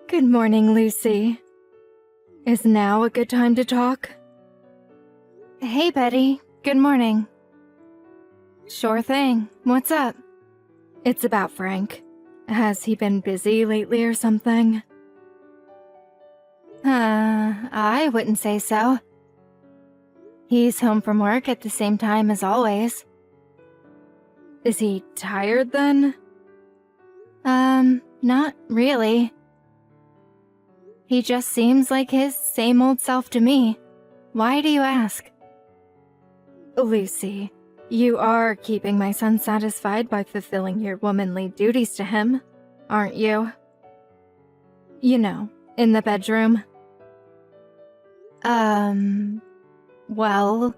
Good morning, Lucy. Is now a good time to talk? Hey, Betty. Good morning. Sure thing. What's up? It's about Frank. Has he been busy lately or something? I wouldn't say so. He's home from work at the same time as always. Is he tired then? Not really. He just seems like his same old self to me. Why do you ask? Lucy, you are keeping my son satisfied by fulfilling your womanly duties to him, aren't you? You know, in the bedroom. Well,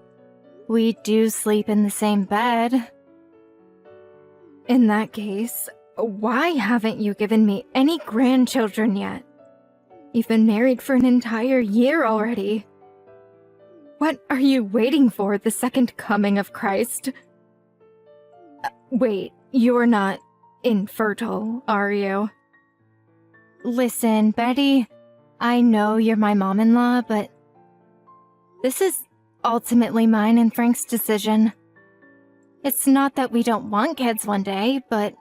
we do sleep in the same bed. In that case, why haven't you given me any grandchildren yet? You've been married for an entire year already. What are you waiting for, the second coming of Christ? Wait, you're not infertile, are you? Listen, Betty, I know you're my mom-in-law, but this is ultimately mine and Frank's decision. It's not that we don't want kids one day, but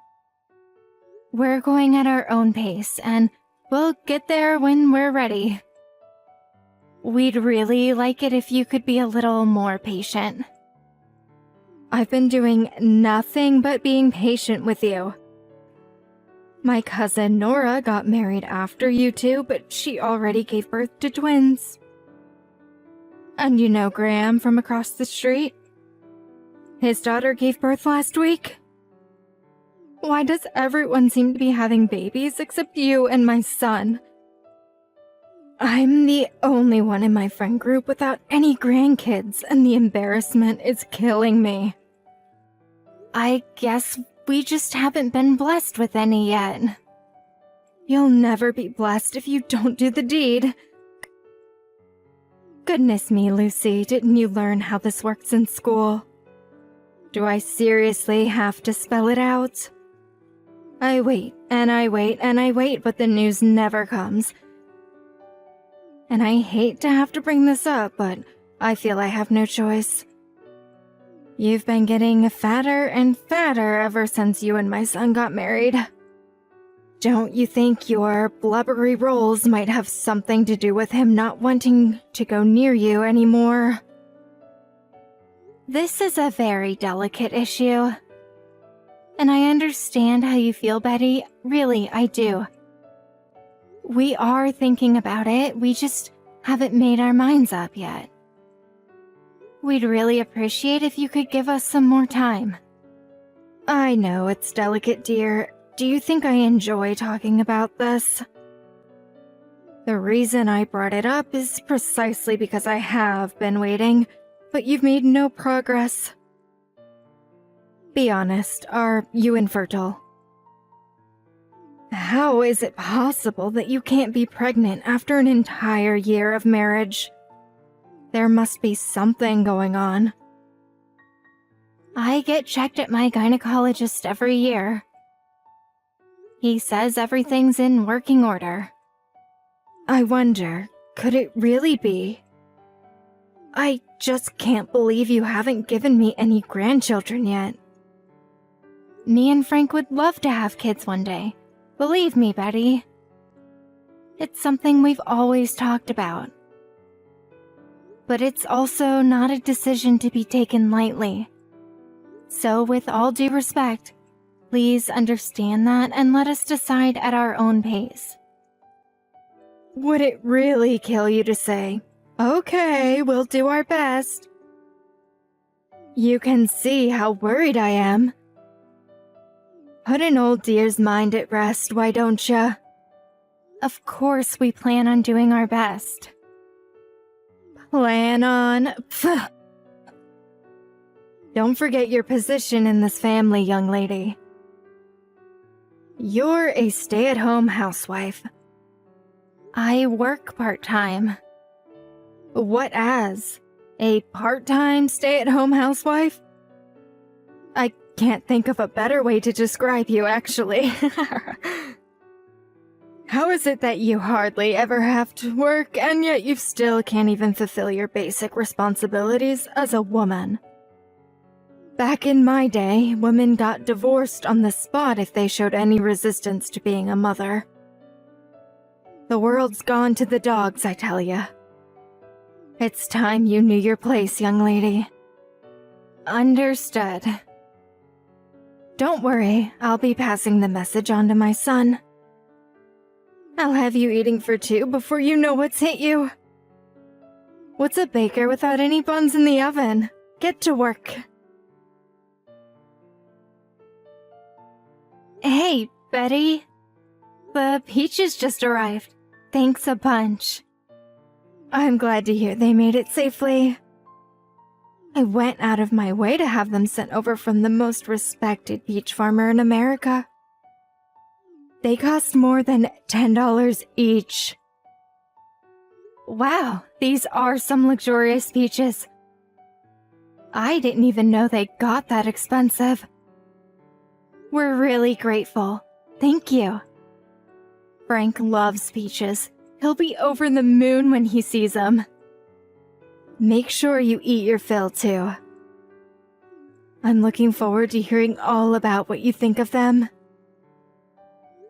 we're going at our own pace, and we'll get there when we're ready. We'd really like it if you could be a little more patient. I've been doing nothing but being patient with you. My cousin Nora got married after you two, but she already gave birth to twins. And you know Graham from across the street? His daughter gave birth last week. Why does everyone seem to be having babies except you and my son? I'm the only one in my friend group without any grandkids, and the embarrassment is killing me. I guess we just haven't been blessed with any yet. You'll never be blessed if you don't do the deed. Goodness me, Lucy, didn't you learn how this works in school? Do I seriously have to spell it out? I wait, and I wait, and I wait, but the news never comes. And I hate to have to bring this up, but I feel I have no choice. You've been getting fatter and fatter ever since you and my son got married. Don't you think your blubbery rolls might have something to do with him not wanting to go near you anymore? This is a very delicate issue. And I understand how you feel, Betty. Really, I do. We are thinking about it, we just haven't made our minds up yet. We'd really appreciate if you could give us some more time. I know it's delicate, dear. Do you think I enjoy talking about this? The reason I brought it up is precisely because I have been waiting, but you've made no progress. Be honest, are you infertile? How is it possible that you can't be pregnant after an entire year of marriage? There must be something going on. I get checked at my gynecologist every year. He says everything's in working order. I wonder, could it really be? I just can't believe you haven't given me any grandchildren yet. Me and Frank would love to have kids one day. Believe me, Betty. It's something we've always talked about. But it's also not a decision to be taken lightly. So with all due respect, please understand that and let us decide at our own pace. Would it really kill you to say, "Okay, we'll do our best"? You can see how worried I am. Put an old dear's mind at rest, why don't ya? Of course we plan on doing our best. Plan on? Pfft. Don't forget your position in this family, young lady. You're a stay-at-home housewife. I work part-time. What as? A part-time stay-at-home housewife? I can't think of a better way to describe you, actually. How is it that you hardly ever have to work, and yet you still can't even fulfill your basic responsibilities as a woman? Back in my day, women got divorced on the spot if they showed any resistance to being a mother. The world's gone to the dogs, I tell ya. It's time you knew your place, young lady. Understood. Don't worry, I'll be passing the message on to my son. I'll have you eating for two before you know what's hit you. What's a baker without any buns in the oven? Get to work. Hey, Betty. The peaches just arrived. Thanks a bunch. I'm glad to hear they made it safely. I went out of my way to have them sent over from the most respected peach farmer in America. They cost more than $10 each. Wow, these are some luxurious peaches. I didn't even know they got that expensive. We're really grateful. Thank you. Frank loves peaches. He'll be over the moon when he sees them. Make sure you eat your fill, too. I'm looking forward to hearing all about what you think of them.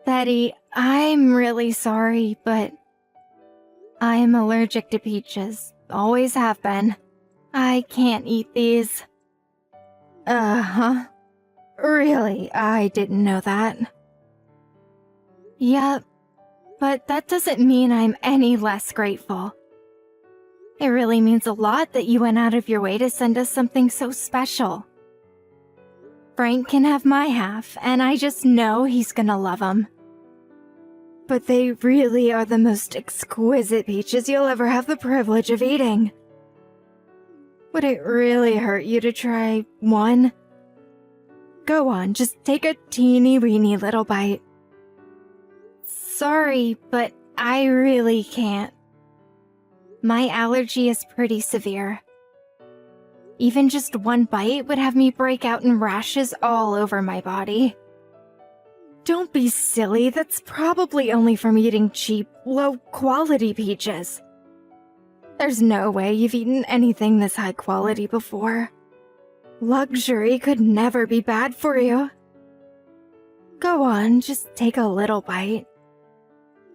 Betty, I'm really sorry, but I'm allergic to peaches. Always have been. I can't eat these. Uh-huh. Really, I didn't know that. Yep, but that doesn't mean I'm any less grateful. It really means a lot that you went out of your way to send us something so special. Frank can have my half, and I just know he's gonna love them. But they really are the most exquisite peaches you'll ever have the privilege of eating. Would it really hurt you to try one? Go on, just take a teeny-weeny little bite. Sorry, but I really can't. My allergy is pretty severe. Even just one bite would have me break out in rashes all over my body. Don't be silly, that's probably only from eating cheap, low-quality peaches. There's no way you've eaten anything this high quality before. Luxury could never be bad for you. Go on, just take a little bite.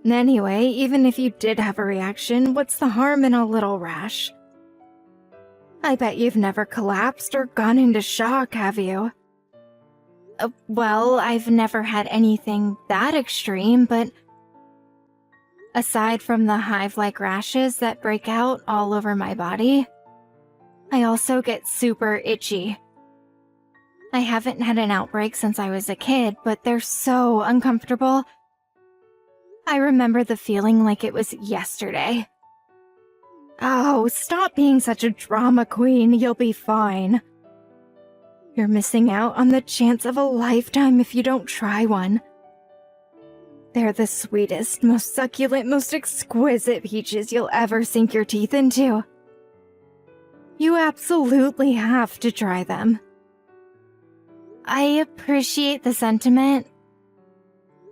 Anyway, even if you did have a reaction, what's the harm in a little rash? I bet you've never collapsed or gone into shock, have you? Well, I've never had anything that extreme, but aside from the hive-like rashes that break out all over my body, I also get super itchy. I haven't had an outbreak since I was a kid, but they're so uncomfortable. I remember the feeling like it was yesterday. Oh, stop being such a drama queen, you'll be fine. You're missing out on the chance of a lifetime if you don't try one. They're the sweetest, most succulent, most exquisite peaches you'll ever sink your teeth into. You absolutely have to try them. I appreciate the sentiment,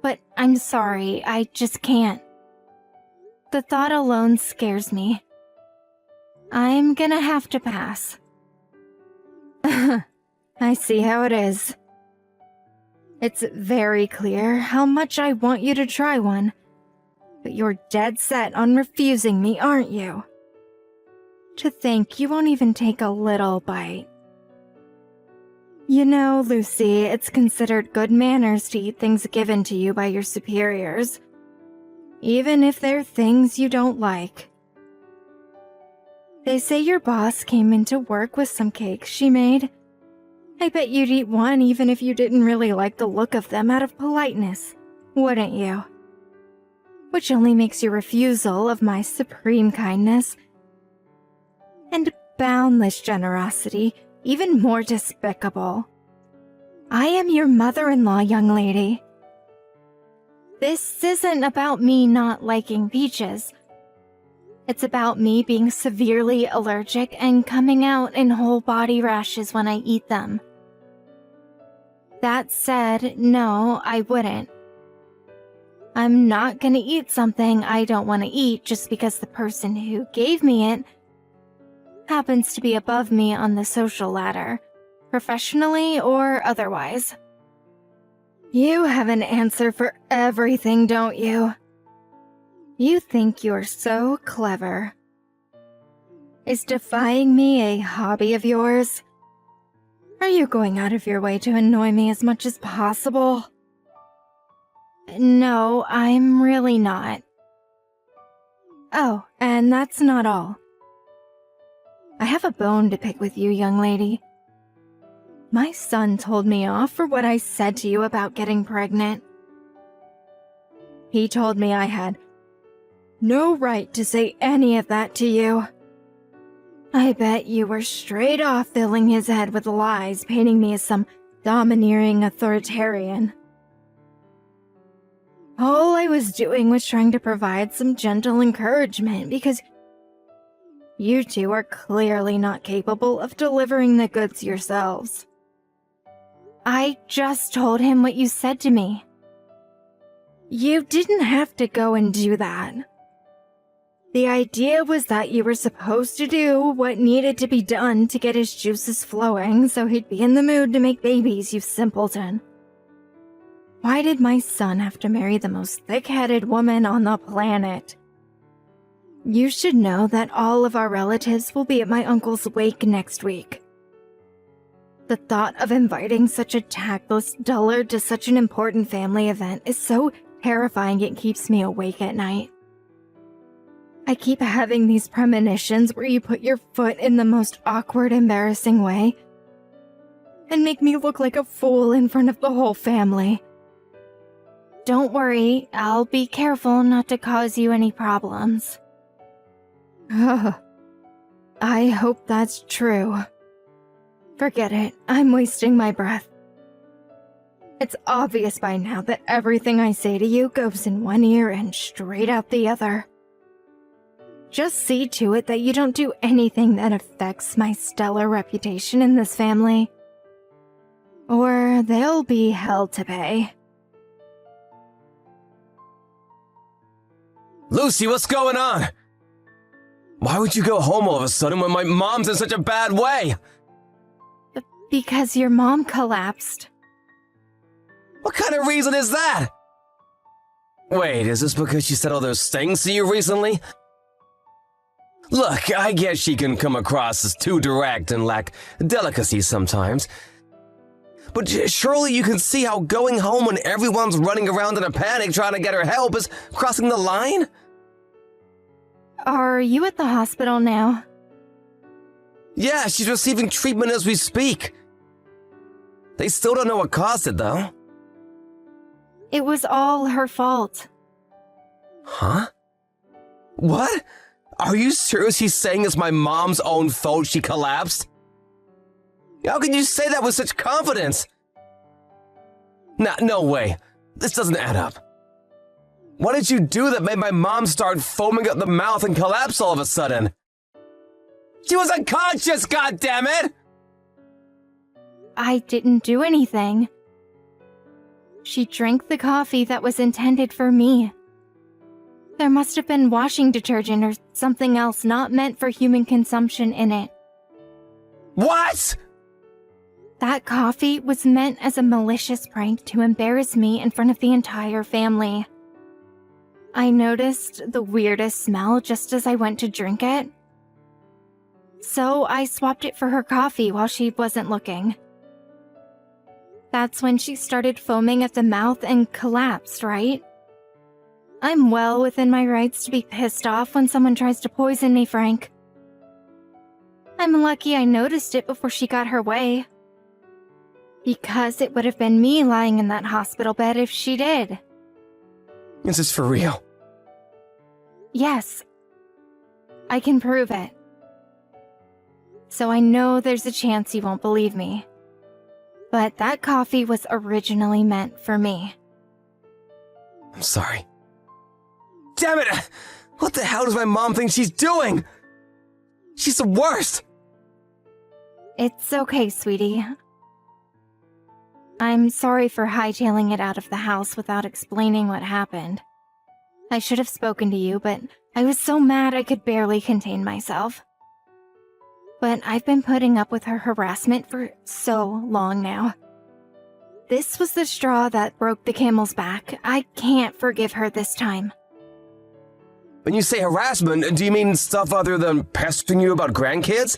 but I'm sorry, I just can't. The thought alone scares me. I'm gonna have to pass. I see how it is. It's very clear how much I want you to try one, but you're dead set on refusing me, aren't you? To think you won't even take a little bite. You know, Lucy, it's considered good manners to eat things given to you by your superiors, even if they're things you don't like. They say your boss came into work with some cakes she made. I bet you'd eat one even if you didn't really like the look of them out of politeness, wouldn't you? Which only makes your refusal of my supreme kindness and boundless generosity even more despicable. I am your mother-in-law, young lady. This isn't about me not liking peaches. It's about me being severely allergic and coming out in whole body rashes when I eat them. That said, no, I wouldn't. I'm not gonna eat something I don't want to eat just because the person who gave me it happens to be above me on the social ladder, professionally or otherwise. You have an answer for everything, don't you? You think you're so clever. Is defying me a hobby of yours? Are you going out of your way to annoy me as much as possible? No, I'm really not. Oh, and that's not all. I have a bone to pick with you, young lady. My son told me off for what I said to you about getting pregnant. He told me I had no right to say any of that to you. I bet you were straight off filling his head with lies, painting me as some domineering authoritarian. All I was doing was trying to provide some gentle encouragement because you two are clearly not capable of delivering the goods yourselves. I just told him what you said to me. You didn't have to go and do that. The idea was that you were supposed to do what needed to be done to get his juices flowing so he'd be in the mood to make babies, you simpleton. Why did my son have to marry the most thick-headed woman on the planet? You should know that all of our relatives will be at my uncle's wake next week. The thought of inviting such a tactless dullard to such an important family event is so terrifying it keeps me awake at night. I keep having these premonitions where you put your foot in the most awkward, embarrassing way and make me look like a fool in front of the whole family. Don't worry, I'll be careful not to cause you any problems. I hope that's true. Forget it, I'm wasting my breath. It's obvious by now that everything I say to you goes in one ear and straight out the other. Just see to it that you don't do anything that affects my stellar reputation in this family, or there'll be hell to pay. Lucy, what's going on? Why would you go home all of a sudden when my mom's in such a bad way? Because your mom collapsed. What kind of reason is that? Wait, is this because she said all those things to you recently? Look, I guess she can come across as too direct and lack delicacy sometimes. But surely you can see how going home when everyone's running around in a panic trying to get her help is crossing the line? Are you at the hospital now? Yeah, she's receiving treatment as we speak. They still don't know what caused it, though. It was all her fault. Huh? What? Are you seriously saying it's my mom's own fault she collapsed? How can you say that with such confidence? Nah, no way. This doesn't add up. What did you do that made my mom start foaming at the mouth and collapse all of a sudden? She was unconscious, goddammit! I didn't do anything. She drank the coffee that was intended for me. There must have been washing detergent or something else not meant for human consumption in it. What? That coffee was meant as a malicious prank to embarrass me in front of the entire family. I noticed the weirdest smell just as I went to drink it. So I swapped it for her coffee while she wasn't looking. That's when she started foaming at the mouth and collapsed, right? I'm well within my rights to be pissed off when someone tries to poison me, Frank. I'm lucky I noticed it before she got her way. Because it would have been me lying in that hospital bed if she did. Is this for real? Yes. I can prove it. So I know there's a chance you won't believe me. But that coffee was originally meant for me. I'm sorry. Damn it! What the hell does my mom think she's doing? She's the worst! It's okay, sweetie. I'm sorry for hightailing it out of the house without explaining what happened. I should have spoken to you, but I was so mad I could barely contain myself. But I've been putting up with her harassment for so long now. This was the straw that broke the camel's back. I can't forgive her this time. When you say harassment, do you mean stuff other than pestering you about grandkids?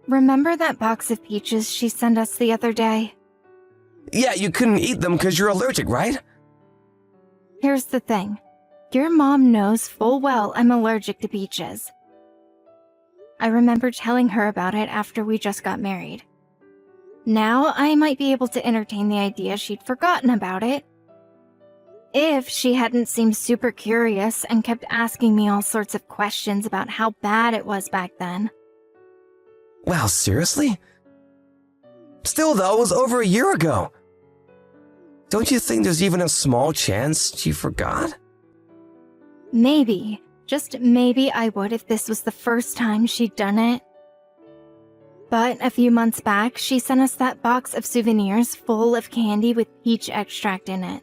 Remember that box of peaches she sent us the other day? Yeah, you couldn't eat them because you're allergic, right? Here's the thing. Your mom knows full well I'm allergic to peaches. I remember telling her about it after we just got married. Now I might be able to entertain the idea she'd forgotten about it. If she hadn't seemed super curious and kept asking me all sorts of questions about how bad it was back then. Wow, seriously? Still though, it was over a year ago. Don't you think there's even a small chance she forgot? Maybe, just maybe I would if this was the first time she'd done it. But a few months back, she sent us that box of souvenirs full of candy with peach extract in it.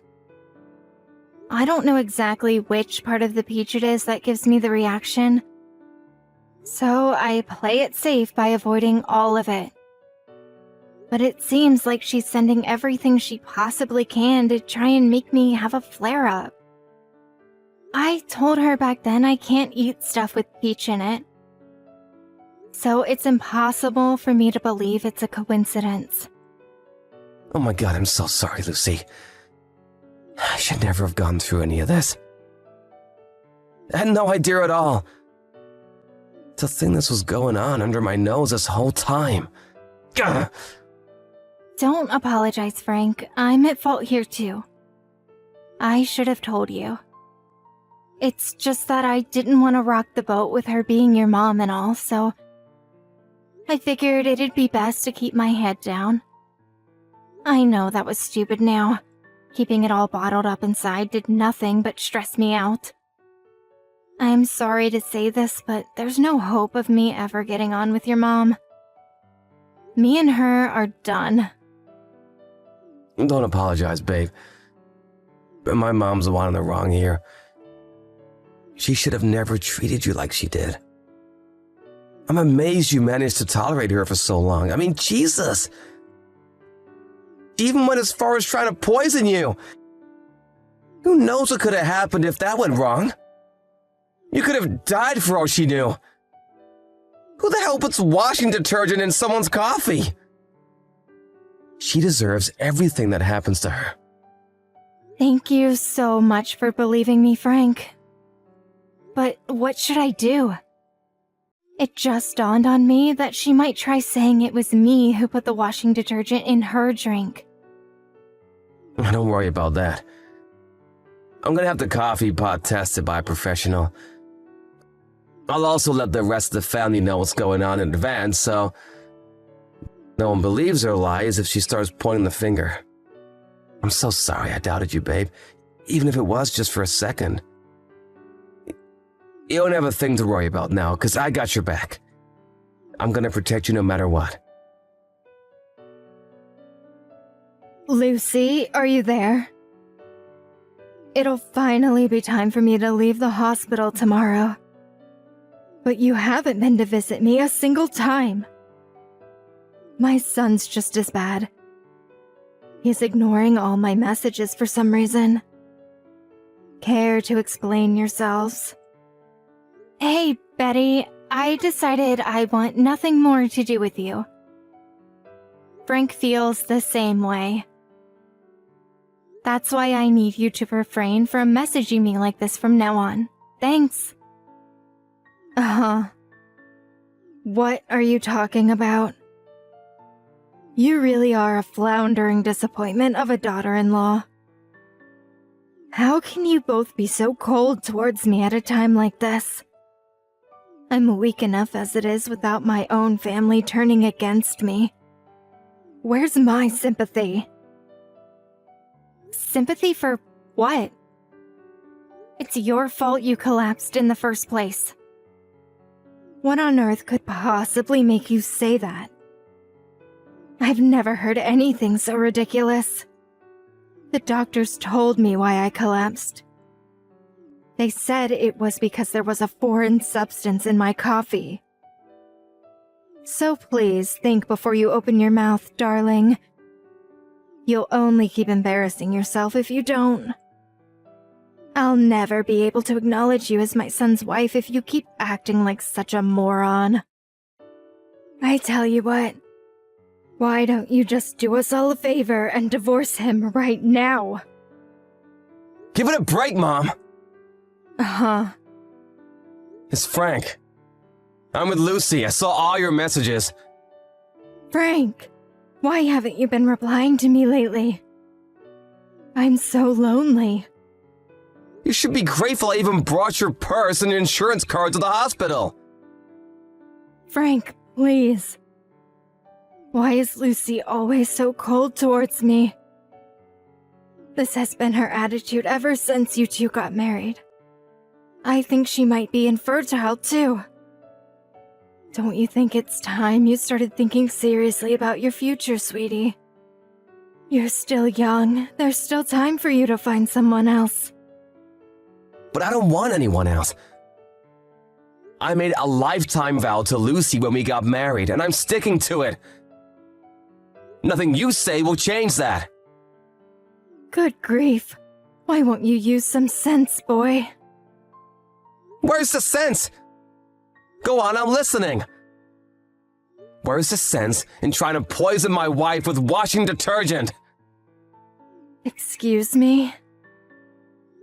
I don't know exactly which part of the peach it is that gives me the reaction, so I play it safe by avoiding all of it. But it seems like she's sending everything she possibly can to try and make me have a flare-up. I told her back then I can't eat stuff with peach in it, so it's impossible for me to believe it's a coincidence. Oh my god, I'm so sorry, Lucy. I should never have gone through any of this. I had no idea at all. To think this was going on under my nose this whole time. Gah! Don't apologize, Frank. I'm at fault here too. I should have told you. It's just that I didn't want to rock the boat with her being your mom and all, so I figured it'd be best to keep my head down. I know that was stupid now. Keeping it all bottled up inside did nothing but stress me out. I'm sorry to say this, but there's no hope of me ever getting on with your mom. Me and her are done. Don't apologize, babe. But my mom's the one in the wrong here. She should have never treated you like she did. I'm amazed you managed to tolerate her for so long. I mean, Jesus! She even went as far as trying to poison you. Who knows what could have happened if that went wrong? You could have died for all she knew. Who the hell puts washing detergent in someone's coffee? She deserves everything that happens to her. Thank you so much for believing me, Frank. But what should I do? It just dawned on me that she might try saying it was me who put the washing detergent in her drink. Don't worry about that. I'm gonna have the coffee pot tested by a professional. I'll also let the rest of the family know what's going on in advance, so no one believes her lies if she starts pointing the finger. I'm so sorry I doubted you, babe, even if it was just for a second. You don't have a thing to worry about now, because I got your back. I'm gonna protect you no matter what. Lucy, are you there? It'll finally be time for me to leave the hospital tomorrow. But you haven't been to visit me a single time. My son's just as bad. He's ignoring all my messages for some reason. Care to explain yourselves? Hey, Betty, I decided I want nothing more to do with you. Frank feels the same way. That's why I need you to refrain from messaging me like this from now on. Thanks. What are you talking about? You really are a floundering disappointment of a daughter-in-law. How can you both be so cold towards me at a time like this? I'm weak enough as it is without my own family turning against me. Where's my sympathy? Sympathy for what? It's your fault you collapsed in the first place. What on earth could possibly make you say that? I've never heard anything so ridiculous. The doctors told me why I collapsed. They said it was because there was a foreign substance in my coffee. So please think before you open your mouth, darling. You'll only keep embarrassing yourself if you don't. I'll never be able to acknowledge you as my son's wife if you keep acting like such a moron. I tell you what, why don't you just do us all a favor and divorce him right now? Give it a break, Mom! Uh-huh. It's Frank. I'm with Lucy. I saw all your messages. Frank, why haven't you been replying to me lately? I'm so lonely. You should be grateful I even brought your purse and your insurance card to the hospital. Frank, please. Why is Lucy always so cold towards me? This has been her attitude ever since you two got married. I think she might be infertile, too. Don't you think it's time you started thinking seriously about your future, sweetie? You're still young. There's still time for you to find someone else. But I don't want anyone else. I made a lifetime vow to Lucy when we got married, and I'm sticking to it. Nothing you say will change that. Good grief. Why won't you use some sense, boy? Where's the sense? Go on, I'm listening. Where's the sense in trying to poison my wife with washing detergent? Excuse me?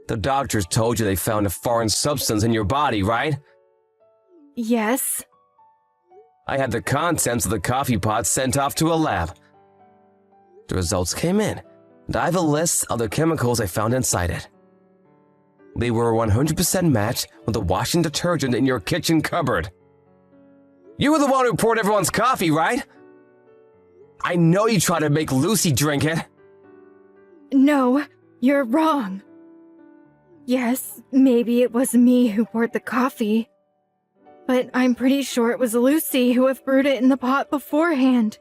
The doctors told you they found a foreign substance in your body, right? Yes. I had the contents of the coffee pot sent off to a lab. The results came in, and I have a list of the chemicals I found inside it. They were 100% matched with the washing detergent in your kitchen cupboard. You were the one who poured everyone's coffee, right? I know you tried to make Lucy drink it. No, you're wrong. Yes, maybe it was me who poured the coffee. But I'm pretty sure it was Lucy who have brewed it in the pot beforehand.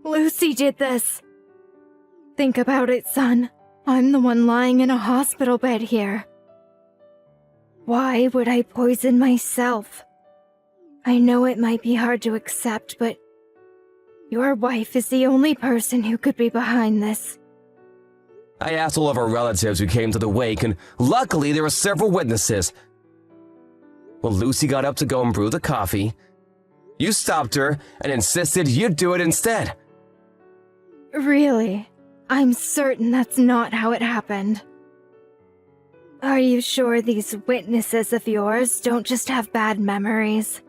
Lucy did this. Think about it, son. I'm the one lying in a hospital bed here. Why would I poison myself? I know it might be hard to accept, but your wife is the only person who could be behind this. I asked all of our relatives who came to the wake, and luckily there were several witnesses. When Lucy got up to go and brew the coffee, you stopped her and insisted you'd do it instead. Really? I'm certain that's not how it happened. Are you sure these witnesses of yours don't just have bad memories?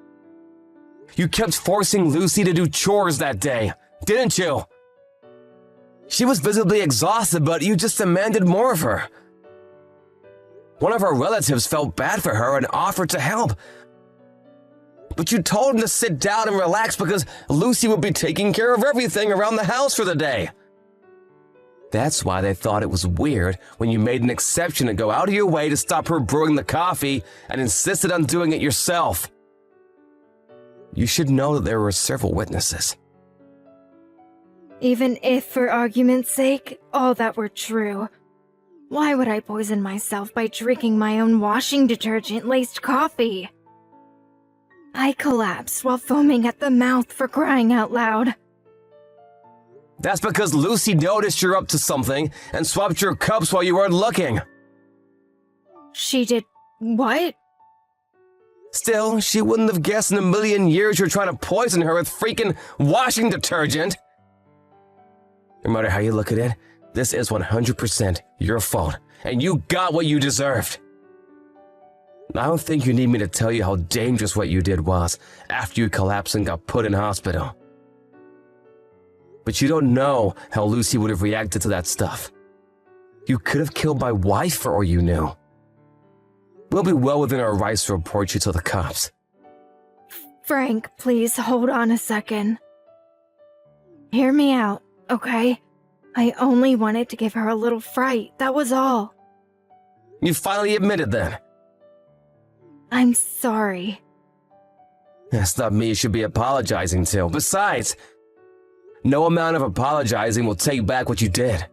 You kept forcing Lucy to do chores that day, didn't you? She was visibly exhausted, but you just demanded more of her. One of our relatives felt bad for her and offered to help. But you told him to sit down and relax because Lucy would be taking care of everything around the house for the day. That's why they thought it was weird when you made an exception to go out of your way to stop her brewing the coffee and insisted on doing it yourself. You should know that there were several witnesses. Even if, for argument's sake, all that were true, why would I poison myself by drinking my own washing detergent-laced coffee? I collapsed while foaming at the mouth, for crying out loud. That's because Lucy noticed you're up to something and swapped your cups while you weren't looking. She did what? Still, she wouldn't have guessed in a million years you're trying to poison her with freaking washing detergent. No matter how you look at it, this is 100% your fault, and you got what you deserved. I don't think you need me to tell you how dangerous what you did was after you collapsed and got put in hospital. But you don't know how Lucy would have reacted to that stuff. You could have killed my wife for all you knew. We'll be well within our rights to report you to the cops. Frank, please hold on a second. Hear me out, okay? I only wanted to give her a little fright, that was all. You finally admitted then. I'm sorry. That's not me you should be apologizing to. Besides, No amount of apologizing will take back what you did.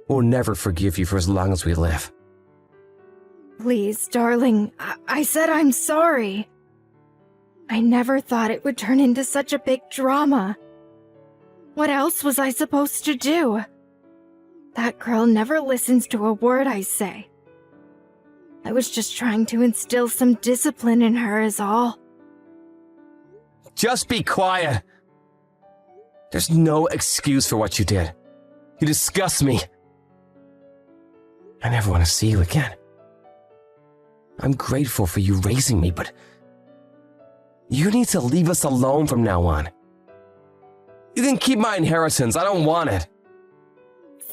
We'll never forgive you for as long as we live. Please, darling, I said I'm sorry. I never thought it would turn into such a big drama. What else was I supposed to do? That girl never listens to a word I say. I was just trying to instill some discipline in her is all. Just be quiet. There's no excuse for what you did. You disgust me. I never want to see you again. I'm grateful for you raising me, but you need to leave us alone from now on. You can keep my inheritance. I don't want it.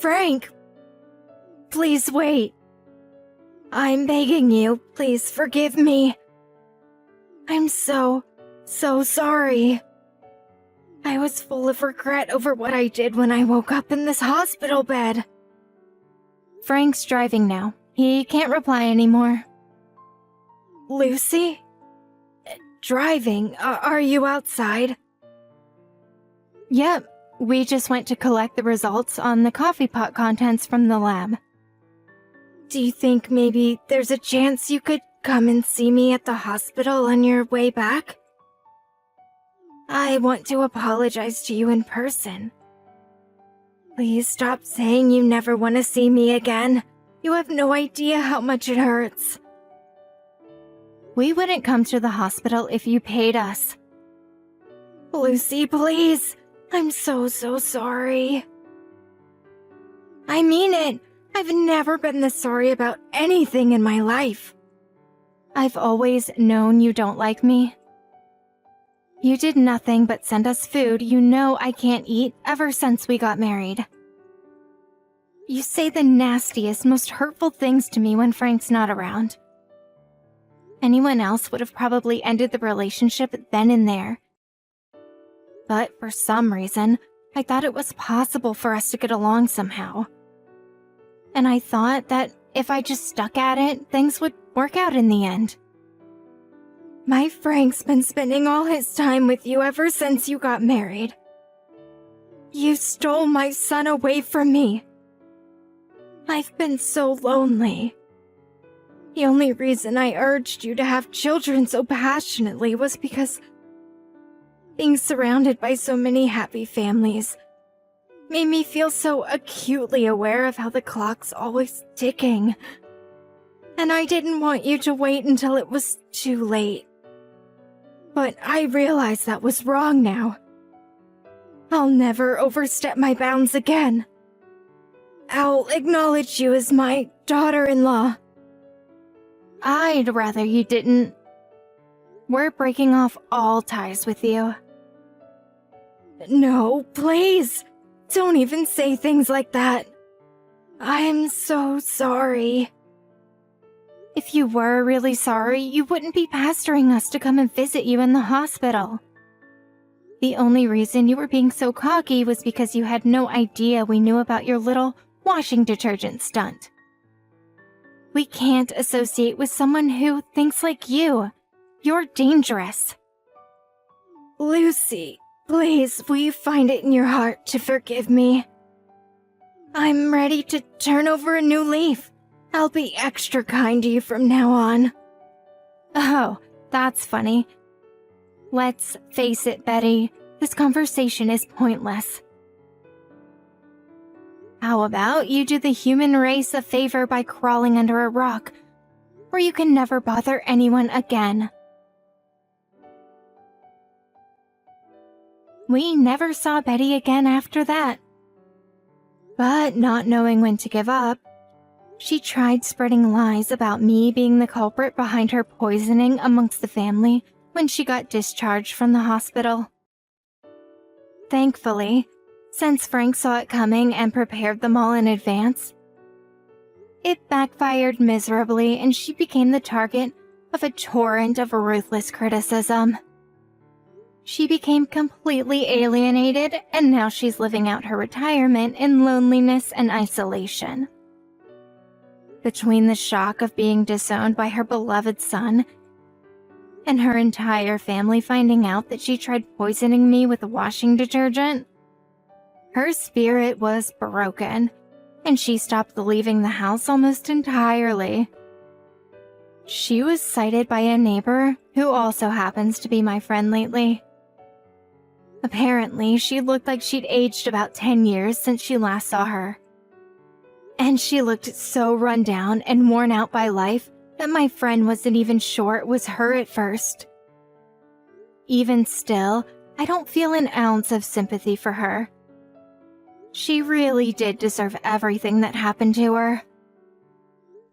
Frank, please wait. I'm begging you, please forgive me. I'm so sorry. I was full of regret over what I did when I woke up in this hospital bed. Frank's driving now. He can't reply anymore. Lucy? Driving? Are you outside? Yep, we just went to collect the results on the coffee pot contents from the lab. Do you think maybe there's a chance you could come and see me at the hospital on your way back? I want to apologize to you in person. Please stop saying you never want to see me again. You have no idea how much it hurts. We wouldn't come to the hospital if you paid us. Lucy, please. I'm so sorry. I mean it. I've never been this sorry about anything in my life. I've always known you don't like me. You did nothing but send us food you know I can't eat ever since we got married. You say the nastiest, most hurtful things to me when Frank's not around. Anyone else would have probably ended the relationship then and there. But for some reason, I thought it was possible for us to get along somehow. And I thought that if I just stuck at it, things would work out in the end. My Frank's been spending all his time with you ever since you got married. You stole my son away from me. I've been so lonely. The only reason I urged you to have children so passionately was because being surrounded by so many happy families made me feel so acutely aware of how the clock's always ticking. And I didn't want you to wait until it was too late. But I realize that was wrong now. I'll never overstep my bounds again. I'll acknowledge you as my daughter-in-law. I'd rather you didn't. We're breaking off all ties with you. No, please. Don't even say things like that. I'm so sorry. If you were really sorry, you wouldn't be pestering us to come and visit you in the hospital. The only reason you were being so cocky was because you had no idea we knew about your little washing detergent stunt. We can't associate with someone who thinks like you. You're dangerous. Lucy, please, will you find it in your heart to forgive me? I'm ready to turn over a new leaf. I'll be extra kind to you from now on. Oh, that's funny. Let's face it, Betty. This conversation is pointless. How about you do the human race a favor by crawling under a rock, where you can never bother anyone again? We never saw Betty again after that. But not knowing when to give up, she tried spreading lies about me being the culprit behind her poisoning amongst the family when she got discharged from the hospital. Thankfully, since Frank saw it coming and prepared them all in advance, it backfired miserably and she became the target of a torrent of ruthless criticism. She became completely alienated and now she's living out her retirement in loneliness and isolation. Between the shock of being disowned by her beloved son and her entire family finding out that she tried poisoning me with washing detergent. Her spirit was broken, and she stopped leaving the house almost entirely. She was cited by a neighbor who also happens to be my friend lately. Apparently, she looked like she'd aged about 10 years since she last saw her. And she looked so run down and worn out by life that my friend wasn't even sure it was her at first. Even still, I don't feel an ounce of sympathy for her. She really did deserve everything that happened to her.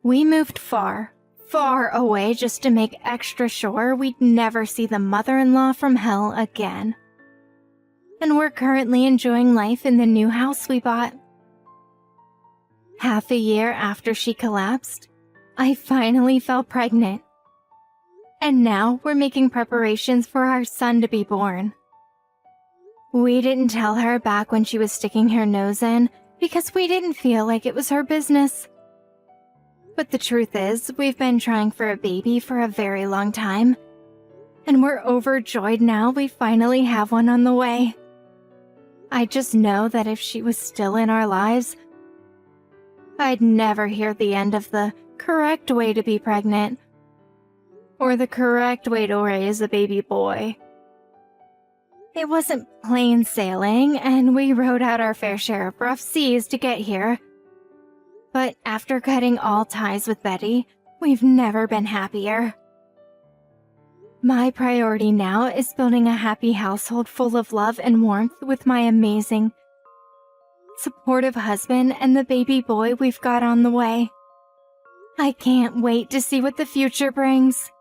We moved far, far away just to make extra sure we'd never see the mother-in-law from hell again. And we're currently enjoying life in the new house we bought. Half a year after she collapsed, I finally fell pregnant. And now we're making preparations for our son to be born. We didn't tell her back when she was sticking her nose in because we didn't feel like it was her business. But the truth is, we've been trying for a baby for a very long time, and we're overjoyed now we finally have one on the way. I just know that if she was still in our lives, I'd never hear the end of the correct way to be pregnant or the correct way to raise a baby boy. It wasn't plain sailing, and we rode out our fair share of rough seas to get here. But after cutting all ties with Betty, we've never been happier. My priority now is building a happy household full of love and warmth with my amazing, supportive husband and the baby boy we've got on the way. I can't wait to see what the future brings.